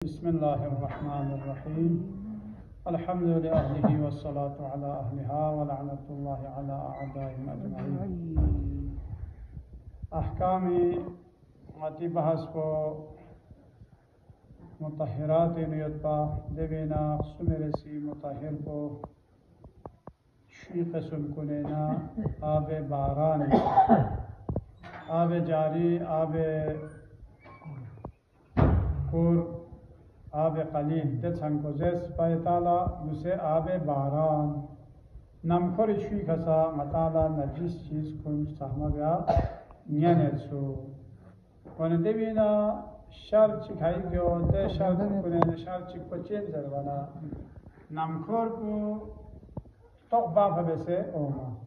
بسم الله الرحمن الرحيم. الحمد لأهله والصلاة على أهلها ولعنة الله على أعدائهم أجمعين. أحكام عتی بحث کو مطهرات نیتبا دیوینا سمرسی مطهر کو شی قسم کنینا آب بارانی آب جاری آب کور آب قلیل دچن کوزس پایتالا دوسه آب باران نمخور شوی کسا مطالا نجس چیز کن سهمه بیا نیانیرسو ونه دیوینا شر چی خواهی گیو ده شر کنه شر چی کچین زروانا نمخور کو توق بافه بسه اوما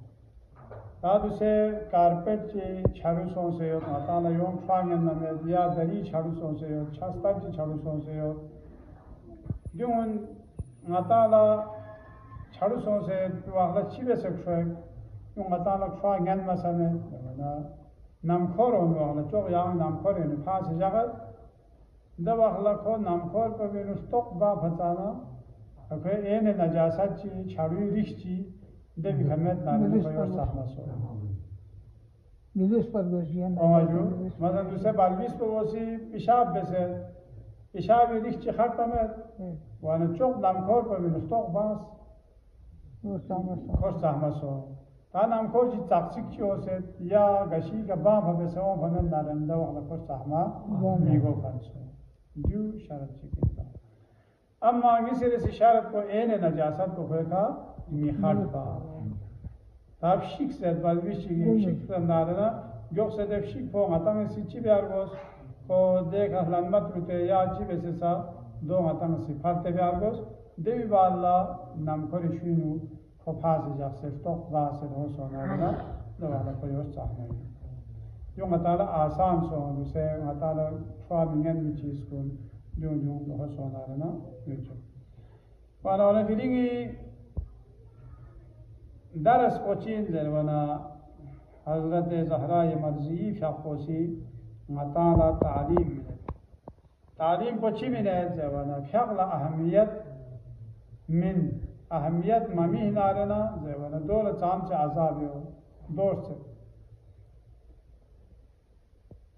دوسه کارپت چی چارو سونسه یود مطالا یوم فانگن نمید یا دری چارو سونسه یود چاستان چی چارو سونسه یود جون مطالا چارو سونسه واقعا چی بسک شوی جون مطالا فانگن مسامه نمخور اون واقعا چوق یاون نمخور اینو پاس جاگد ده واقعا کو نمخور کو بینو توق با فتانا اکه این نجاست چی چاروی ریش چی ده بیکمت نارنه کویور سحمه سو میلیس پر گوشیان آماجو مثلا دوسته بالویس بوسی پیشاب بسه پیشابی ریش چی خرد پمد وانه چوق نمخور کو بینو توق باس کور سحمه سو تا نمخور چی تقسیق چی هست یا گشی که بام بسه اون فهمد نارنده واقعا کور سحمه میگو کنسو دیو شرط چی کنتا اما کسی رسی شرط کو این نجاست کو خوی کا میخارد با تاب شیک زد بالویش چی شیک زد نارنه جوک زد شیک پو غطا من سی چی بیار گوز کو دیکھ احلانمت روته یا چی بسه سا دو غطا من سی پرته بیار گوز دیوی با اللہ نمکوری شوینو کو پاس جاک سفتوق واسد ہو سونارنه دوالا کوئی وست سحمه جو مطالعه آسان سون دوسه مطالعه فامینگن می چیز کن جون هو سونارنه میچو وانا وانا دیلینگی درس قچین زروانا حضرت زهرای مرضی فقوسی مطالعه تعلیم میده تعلیم کو چی میده زروانا فقل اهمیت من اهمیت ممی نارنا زروانا دول چام چه عذابیو دوست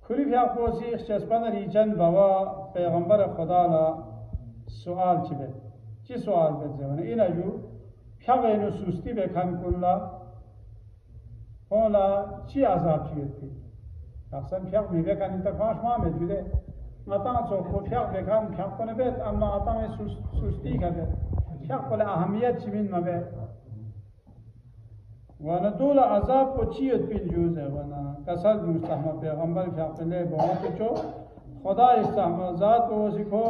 کلی فقوسی اخچسپن ریچن بوا پیغمبر خدا لا سوال چی بید چی سوال بید زروانا اینا جو فقه اینو سوستی بکن کلا اولا چی عذاب چیت بید اقسام فقه می بکن انتفاش ما میدوده مطمئن سو خود فقه بکن فقه کنه بید اما مطمئن سوستی کرده فقه کل اهمیت چی من مبید وانا دول عذاب کو چیت بید جوزه وانا کسل مستحمه پیغمبر فقه لی باوت چو خدا استحمه ذات بوزی کو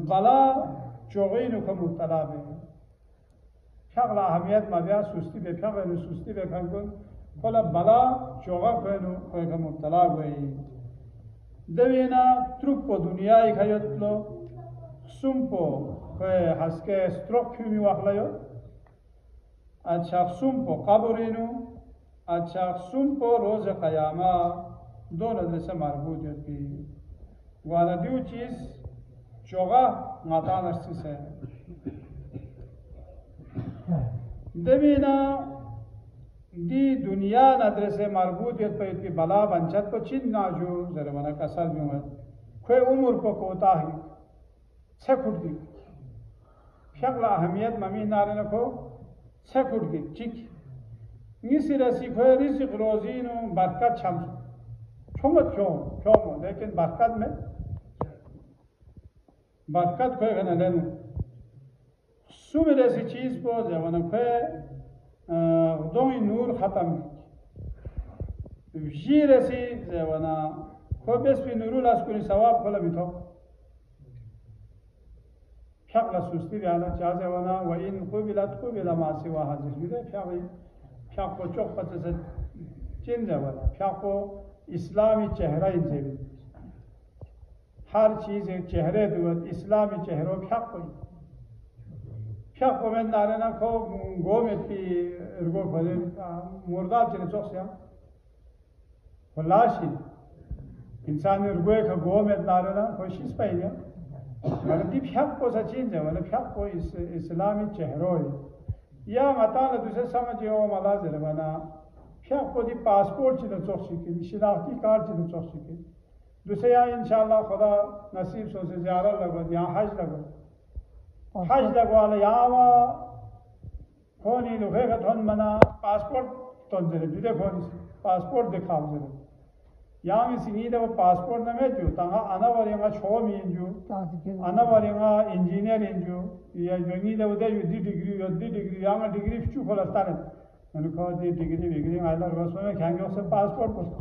بلا چوغینو که مبتلا بید فقل اهمیت مبیا سستی به فقل سستی بکن کن کلا بلا چوغا کنو کوئی که مبتلا گوئی دوینا تروک پو دنیای خیطلو سومپو کوئی حسکه ستروک کیومی وقلیو اچاق سومپو قبرینو اچاق سومپو روز قیامه دون ادرسه مربوط یدی وانا دیو چیز چوغا مطان اشتی سے دبینا دی دنیا ندرسه مربوطیت پیت پی بلا بنچت کو چین ناجو زرمانا کسل بیومد کوئی عمر کو کوتاہی سکھٹ گی شکل اہمیت ممی نارن کو سکھٹ گی چک نیسی رسی کوئی رزق روزینو برکت شمس چھومت چھومو لیکن برکت میں برکت کوئی گنا لینو سومی ایسی چیز کو زیوانا کوئی دوی نور ختم جیر ایسی زیوانا کوئی بیس پی نورو لاس کنی ثواب کلا بیتو فقل سستی بیانا چاہ زیوانا و این قبلت قبل ما سوا حضر بیده فقل کو چوک پتس چین زیوانا فقل اسلامی چہرہ ان زیوید ہر چیز چہرے دوت اسلامی چہروں فقل فقه من نارنا کو گومت پی ارگو خودی مرداد چنه چوکسیا خلاشی انسان ارگوی که گومت نارنا خوشیز پیدا ولی دی پیک کو سچینجه ولی پیک کو اسلامی چهروی یا مثلا دوسه سمجی او ملازر بنا پیک کو دی پاسپورت چی دچوشی کی شناختی کارت چی دچوشی کی دوسه یا انشاءالله خدا نصیب سو سے زیارت لگو یا حج لگو حج لگو والا یا وا کونی لوگه کتون منا پاسپورت تونزره دوده کونی پاسپورت دکھاو زره یا می سینیده و پاسپورت نمیدیو تنها انا وریما چومی اینجو انا وریما انجینیر اینجو یا جنگیده و دیو دی دیگری یا ما دیگری فچو خلاصتانه من که دی دیگری بگیریم ایلا رو بسومه کنگی اصلا پاسپورت بسته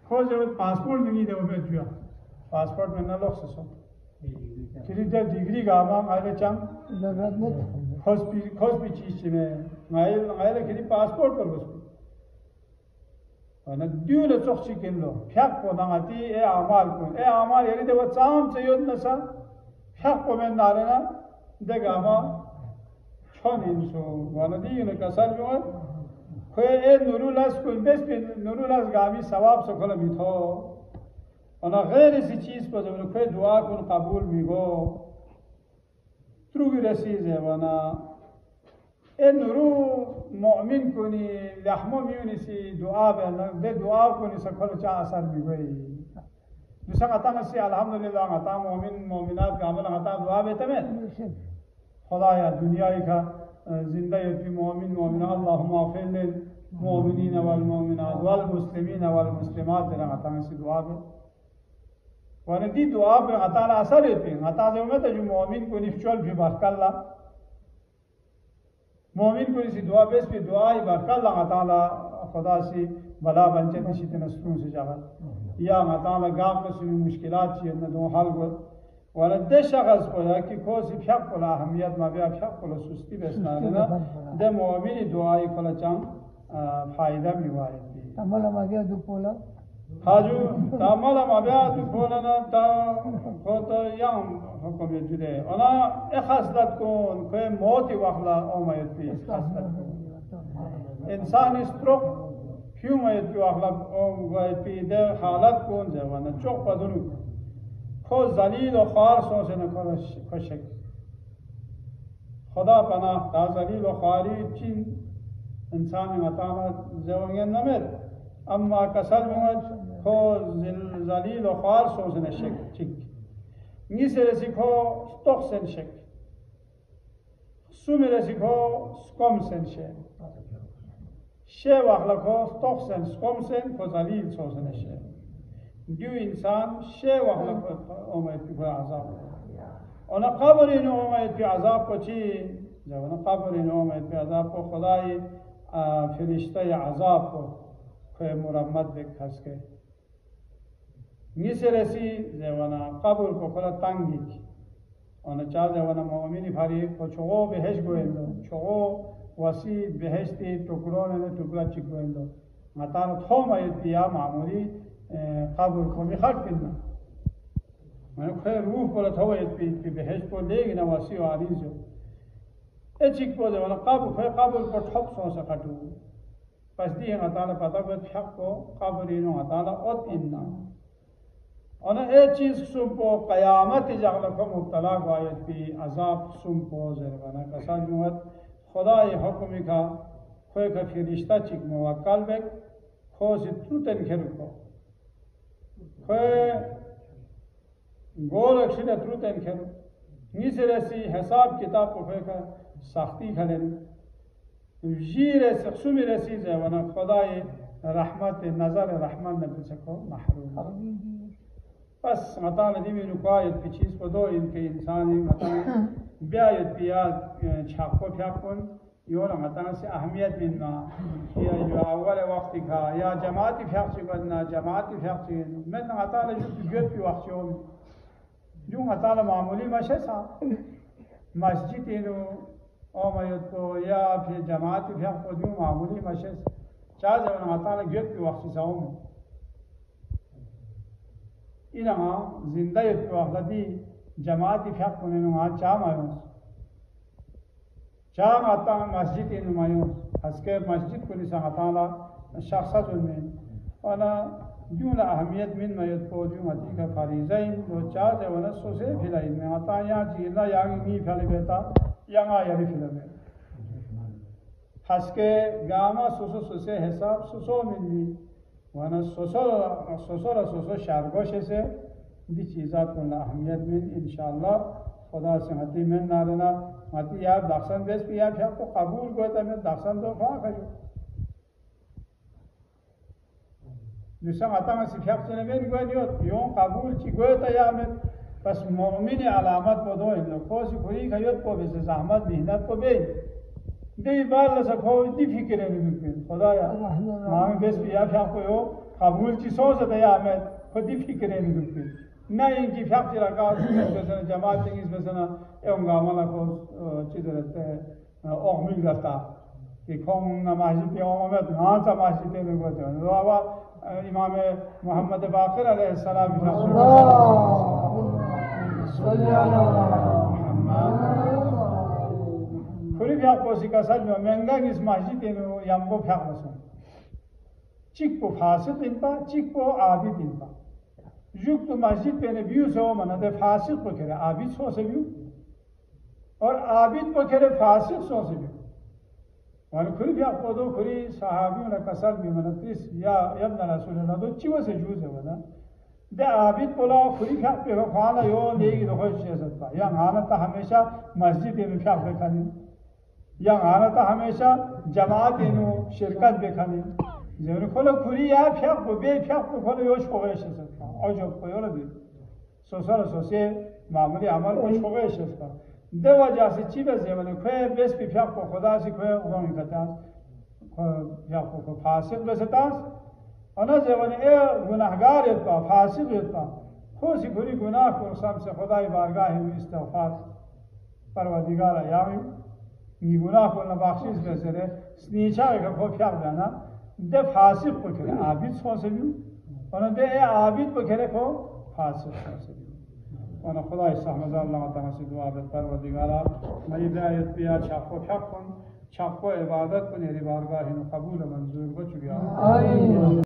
خوز جوید پاسپورت نگیده و بیدیو پاسپورت من نلوخ سسو کلی در دیگری گامام ایلا چند خوز بی چیز چیمه ایلا کلی پاسپورت پر بسته و ندیو لسوخ چیکن لو پیک کو نماتی ای اعمال کن ای اعمال یعنی دو چام چیود نسا پیک کو من دارنا دگاما چون اینسو و ندیو نکسال بیوان کوی ای نورولاس کن بس بی نورولاس گامی ثواب سکل بیتو و غیر سی چیز پر زمین کوی دعا کن قبول میگو تروگی رسیزه و نورو مؤمن کنی لحمو میونیسی دعا به دعا کنی سکل چا اثر میگوی دوسرا قطع نسی الحمدلله قطع مؤمنات کامل قطع دعا بیتمید خدایا دنیای کا زنده فی مؤمن اللهم اغفر للمؤمنین والمؤمنات والمسلمین والمسلمات قطع نسی دعا بی و ندی دعا به قطع اثر ایتی قطع زمت جو مؤمن کنی فچول فی برکالله مؤمن کو اسی دعا بیس پہ دعائی برکت اللہ تعالی خدا سے بلا بنچے تشیط نسرون سے جاگت یا اللہ تعالی گاپ کسی مشکلات چیئے ندو حل گل ورد شخص پویا کہ کوسی پھیق پلا اہمیت ما بیا پھیق پلا سستی بیسنا دینا دے مؤمنی دعائی کلا چان فائدہ میوائی دی تمالا ما بیا دو پولا حاجو تمالا ما بیا دو پولا نا تا خود یام حکم جده اونا اخصلت کن که موتی وقلا اومید بی اخصلت کن انسان استروک کیوں اومید بی وقلا اومید بی ده حالت کن زوانا چوک بدونو خود ذلیل و خوار سوچه نکشک خدا پناه تا ذلیل و خواری چین انسان مطامع زوانگن نمید اما کسل مومد خود ذلیل و خوار سوچه نشک چک نیسه رسیکو ستوخ سنشک سومی رسیکو سکم سنشه شه وقلکو ستوخ سن سکم سن کو ذلیل سوزنشه دیو انسان شه وقلکو اومد پی عذاب اونا قبر اینو اومد پی عذاب کو چی اونا قبر اینو اومد پی عذاب کو خدای فرشته عذاب کو که مرمت بک هسکه نیسه رسی زوانا قبول کو خلا تنگی آن چا زوانا مؤمنی فری کو چوغو بهش گویندو چوغو وسی بهشتی ټوکرون نه ټوکرا چی گویندو متان تو مایت بیا معمولی قبول کو میخواد کنه من خیر روح پر تو ایت بی بهش کو لیگنا وسی و عریضو اچیک کو زوانا قبول کو ټوک سو سکټو پس دی تعالی پتا کو حق کو قبول اینو تعالی ات اننا آن ای چیز سومپو قیامت جغلکو مبتلا گوید بی عذاب سومپو زرگانا کسان موت خدای حکمی کا خوی کا فرشتہ چک موکل بک خوزی تروتن کرو کو خوی گول اکشن تروتن کرو نیسی رسی حساب کتاب کو خوی کا سختی کھلن جی رسی سومی رسی زیوانا خدای رحمت نظر رحمت نبی سکو محروم بس مثلا دیمی نکایت پی چیز پا دو این که انسانی مثلا بیاید بیاد چاکو پیاکون یورا مثلا سی اهمیت بیننا یا جو اول وقتی که یا جماعتی پیاکچی بدنا جماعتی پیاکچی من مثلا جو گوت پی وقتی هم جو مثلا معمولی مشه سا مسجد اینو آماید کو یا پی جماعتی پیاک کو جو معمولی مشه چاز مثلا گوت پی وقتی سا هم اینها زنده تو اخلاقی جماعتی فقط کنیم ما چام آیوس چام آتا مسجد اینو مایوس از که مسجد کنی سعتالا شخصا جنبین. آنا جون اهمیت من میت پوجو متی کا فریضین دو چاز ونا سوسه فیلاین میں عطا یا جینا یا می فلی بیتا یا یری فیلمه حسکه گاما سوسو سوسه حساب سوسو ملی وانا سوسو شرگوش سے دی چیزات کو اهمیت من انشاءاللہ خدا سے حتی من نارنا حتی یا دخسن بیس پیا پیا کو قبول گوتا میں دخسن دو فا کجو دوستان عطا ما سفیاق چنه من گویدیوت یون قبول چی گوتا یا من پس مؤمن علامت بدو انو کوسی کوری کیوت کو بس زحمت محنت کو بی دی بار لسا کو دی فکر نمیکنه خدایا ما بیس پیا پیا کو یو قبول چی سوزه یا من خودی فکر نمیکنه نه اینکه فقط رکعت مثلا جماعت دیگه مثلا اون گامالا کو چی داره اقمیل داشته که کام نمازی پیامبر نان مسجد में گوته و امام محمد باقر علیه السلام صلی علی محمد کوری بیا کوسی کسل منگا اس مسجد में یامبو فقط چیک کو فاسد این با چیک کو عابد این با juk to masjid pe ne biu se omana de fasik ko kere abid so se biu aur abid ko kere fasik so se biu wan kuri bia podo kuri sahabiyon la kasal bi manatris ya ibn rasulullah do chiwa se juze wala de abid bola kuri kha pe khala yo legi do khosh se sakta ya ngana ta hamesha masjid mein kha pe khani ya ngana ta hamesha jamaat inu shirkat be khani زمین خلا کوری یا پیاق با بی پیاق با خلا یوش خوبش است. آجاب کویالا دید. سوسه معمولی عمل کوش خوبش است. دو وجه است چی به زمین کوی بس بی پیاق با خدا سی کوی اون کتاس. پیاق با فاسق بسیتاس. آن زمین گناهگار ات فاسق ات خوشی کوری گناه کورسام سے خدای بارگاه استغفار پروردگار یامی می گناه کن بخشش بسره سنیچا که خو پیاق دانا ده فاسق بکره عابد سوسه بیو اون ده عابد بکره کو فاسق سوسه بیو اون خدای سبحانه الله تعالی سے دعا به پروردگارا مری ہدایت بیا چاکو چاکو عبادت کو نری بارگاہ قبول منظور بچ گیا آمین